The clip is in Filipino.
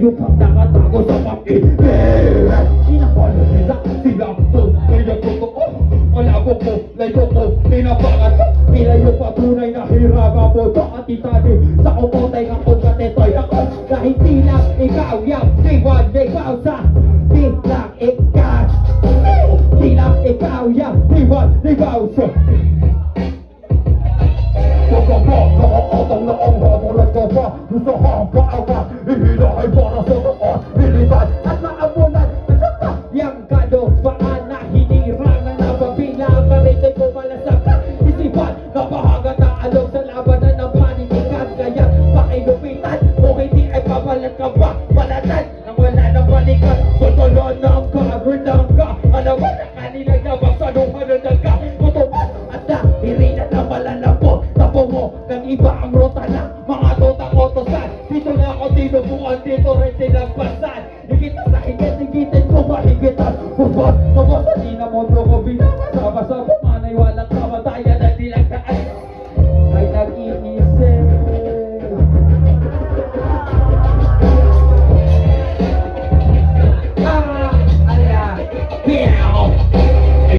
yung pang nakatago sa pag-ibig. Inakala nila sila to, kaya totoo. Malago ko, layo ko, tinabangan ko. Pinayo patunay na hiraga mo to at itali sa kumotay nga kung katetoy ako. Dahil tilang ikaw yung siwan, ikaw sa tilang ikaw. Tilang ikaw yung siwan, ikaw sa pagkabot, nakakotang na ang hamulat ko pa. Gusto kang paaga, ihinahay para sa taas. Militan at maamunan, nasaka yang kalupaan na hinirangan na pabilang. Kamitin ko malasap ka, isipan na bahagat na alog sa labanan ng panitikan. Kaya pakilupitan, kung hindi ay pabalat ka ba? Balatan, nang wala ng balikan. Tutuloy ng kagulang ka, alaman na kanilang nabang sa lumanan ng ka. Kutuman at nahirinan na malalambot. Mo ng iba ang rota na mga totang-otosan. Dito na ako tinubuan, dito rin sinagpasan. Higitan sa higit, higitin ko mahigitan. Hubot, di na mo ko binabasa-basa.